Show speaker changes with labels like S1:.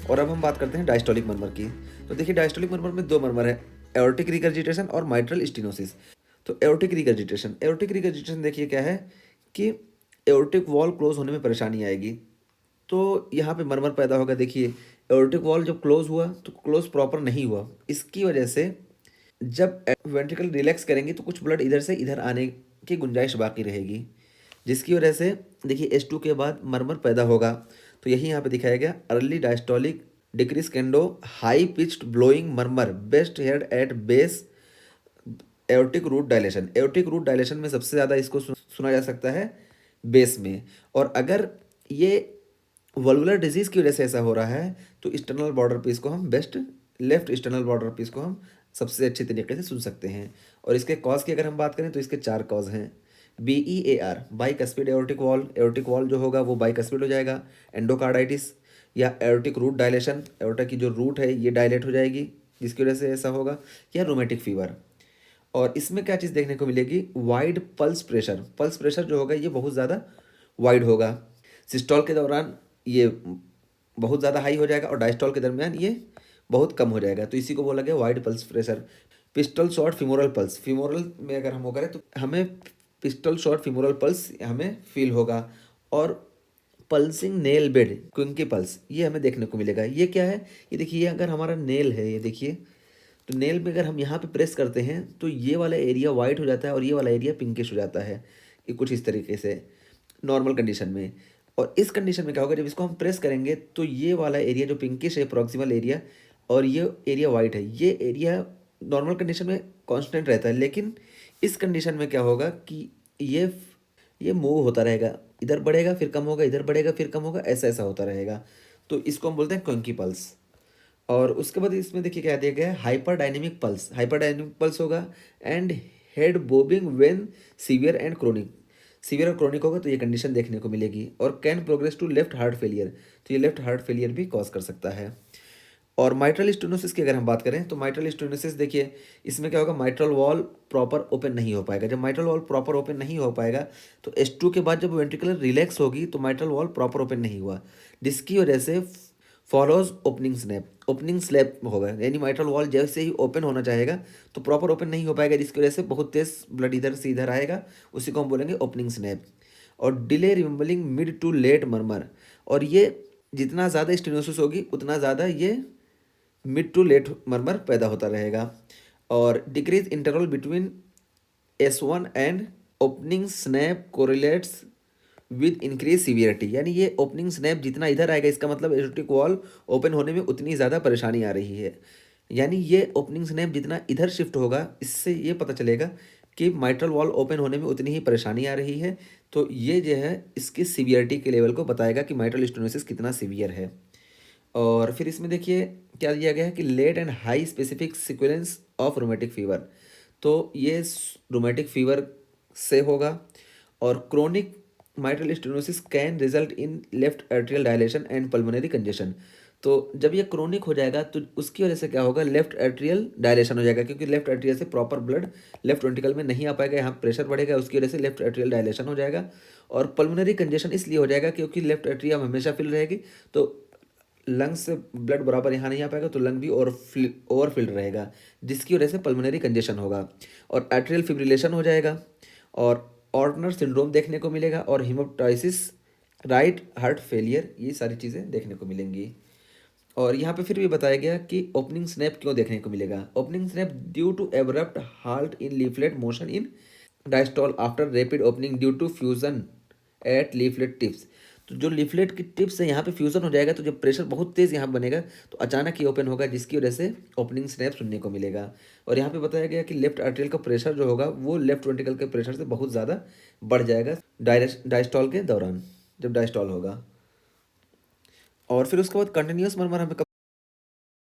S1: और अब हम बात करते हैं डायस्टोलिक मर्मर की। तो देखिए डायस्टोलिक मर्मर में दो मर्मर है, एओर्टिक रिगर्जिटेशन और माइट्रल स्टेनोसिस। तो एओर्टिक रिगर्जिटेशन देखिए क्या है कि एओर्टिक वॉल क्लोज होने में परेशानी आएगी। तो यहाँ पे मरमर पैदा होगा। देखिए एओर्टिक वॉल जब क्लोज हुआ तो क्लोज प्रॉपर नहीं हुआ, इसकी वजह से जब वेंट्रिकल रिलैक्स करेंगे तो कुछ ब्लड इधर से इधर आने की गुंजाइश बाकी रहेगी, जिसकी वजह से देखिए S2 के बाद मरमर पैदा होगा। तो यही यहाँ पे दिखाया गया, early diastolic decrescendo high pitched blowing murmur best heard at base aortic root dilation. Aortic root dilation में सबसे ज़्यादा इसको सुना जा सकता है बेस में। और अगर ये वल्वुलर डिजीज़ की वजह से ऐसा हो रहा है तो एक्सटर्नल बॉर्डर पीस को हम best left external border piece को हम सबसे अच्छे तरीके से सुन सकते हैं। और इसके कॉज की अगर हम बात करें तो इसके 4 कॉज हैं। BEAR बाइकस्पिड एओर्टिक वॉल जो होगा वो बाइकस्पिड हो जाएगा। एंडोकार्डाइटिस या एओर्टिक रूट डायलेशन, एओर्टा की जो रूट है ये डायलेट हो जाएगी जिसकी वजह से ऐसा होगा। या रोमेटिक फीवर। और इसमें क्या चीज़ देखने को मिलेगी, वाइड पल्स प्रेशर जो होगा ये बहुत ज़्यादा वाइड होगा। सिस्टोल के दौरान ये बहुत ज़्यादा हाई हो जाएगा और डायस्टोल के दरमियान ये बहुत कम हो जाएगा। तो इसी को बोला गया wide pulse pressure. Pistol short femoral pulse, femoral में अगर हम वो करें तो हमें पिस्टल शॉर्ट फिमोरल पल्स हमें फील होगा। और पल्सिंग नेल बेड क्विंकी पल्स ये हमें देखने को मिलेगा। ये क्या है, ये देखिए ये अगर हमारा नेल है, ये देखिए, तो नेल पे अगर हम यहाँ पे प्रेस करते हैं तो ये वाला एरिया वाइट हो जाता है और ये वाला एरिया पिंकिश हो जाता है। ये कुछ इस तरीके से नॉर्मल कंडीशन में। और इस कंडीशन में क्या होगा, जब इसको हम प्रेस करेंगे तो ये वाला एरिया जो पिंकिश है प्रॉक्सिमल एरिया और ये एरिया वाइट है, ये एरिया नॉर्मल कंडीशन में कांस्टेंट रहता है। लेकिन इस कंडीशन में क्या होगा कि ये मूव होता रहेगा, इधर बढ़ेगा फिर कम होगा, इधर बढ़ेगा फिर कम होगा, ऐसा ऐसा होता रहेगा। तो इसको हम बोलते हैं क्विंकी पल्स। और उसके बाद इसमें देखिए क्या दिया गया है, हाइपर डायनेमिक पल्स होगा। And head bobbing when severe and chronic, severe और क्रोनिक होगा तो ये कंडीशन देखने को मिलेगी। और can progress to left heart failure, तो ये लेफ्ट हार्ट फेलियर भी कॉज कर सकता है। और माइट्रल स्टेनोसिस की अगर हम बात करें तो माइट्रल स्टेनोसिस देखिए इसमें क्या होगा, माइट्रल वॉल प्रॉपर ओपन नहीं हो पाएगा। जब माइट्रल वॉल प्रॉपर ओपन नहीं हो पाएगा तो S2 के बाद जब वेंट्रिकुलर रिलैक्स होगी तो माइट्रल वॉल प्रॉपर ओपन नहीं हुआ, जिसकी वजह से फॉलोज ओपनिंग स्लैप होगा। यानी माइट्रल वॉल जैसे ही ओपन होना चाहेगा तो प्रॉपर ओपन नहीं हो पाएगा, जिसकी वजह से बहुत तेज ब्लड इधर से इधर आएगा, उसी को हम बोलेंगे ओपनिंग स्नैप। और delay remembering mid to late murmur, और ये जितना ज़्यादा स्टेनोसिस होगी उतना ज़्यादा ये मिड टू लेट मर्मर पैदा होता रहेगा। और decrease interval between S1 and opening snap correlates with increase severity. यानी ये ओपनिंग स्नैप जितना इधर आएगा इसका मतलब एओर्टिक वॉल ओपन होने में उतनी ज़्यादा परेशानी आ रही है। यानी ये ओपनिंग स्नैप जितना इधर शिफ्ट होगा इससे ये पता चलेगा कि माइट्रल वॉल ओपन होने में उतनी ही परेशानी आ रही है। तो ये जो है इसकी सीवियरिटी के लेवल को बताएगा कि माइट्रल स्टेनोसिस कितना सीवियर है। और फिर इसमें देखिए क्या दिया गया है कि late and high specific sequence of rheumatic fever, तो ये रोमेटिक फीवर से होगा। और chronic mitral stenosis can result in left atrial dilation and pulmonary congestion. तो जब ये क्रोनिक हो जाएगा तो उसकी वजह से क्या होगा, लेफ्ट एट्रियल डायलेशन हो जाएगा, क्योंकि लेफ्ट एट्रियल से प्रॉपर ब्लड लेफ्ट वेंट्रिकल में नहीं आ पाएगा, यहाँ प्रेशर बढ़ेगा, उसकी वजह से लेफ्ट एट्रियल डायलेशन हो जाएगा। और पल्मोनरी कंजेशन इसलिए हो जाएगा क्योंकि लेफ्ट एट्रियम हमेशा फिल रहेगी, तो लंग्स से ब्लड बराबर यहाँ नहीं आ पाएगा तो लंग भी ओवरफिल्ड रहेगा, जिसकी वजह से पल्मोनरी कंजेशन होगा। और एट्रियल फिब्रिलेशन हो जाएगा और ऑर्टनर सिंड्रोम देखने को मिलेगा और हिमोप्टाइसिस, राइट हार्ट फेलियर, ये सारी चीज़ें देखने को मिलेंगी। और यहाँ पे फिर भी बताया गया कि ओपनिंग स्नैप क्यों देखने को मिलेगा। Opening snap due to abrupt halt in leaflet motion in diastole after rapid opening due to fusion at leaflet tips. तो जो लीफलेट की टिप्स है यहाँ पे फ्यूजन हो जाएगा, तो जब प्रेशर बहुत तेज़ यहाँ बनेगा तो अचानक ही ओपन होगा, जिसकी वजह से ओपनिंग स्नैप सुनने को मिलेगा। और यहाँ पे बताया गया कि लेफ्ट आर्टेरियल का प्रेशर जो होगा वो लेफ्ट वेंट्रिकल के प्रेशर से बहुत ज़्यादा बढ़ जाएगा डायस्टॉल के दौरान, जब डायस्टॉल होगा। और फिर उसके बाद कंटिन्यूस मरमर हमें कब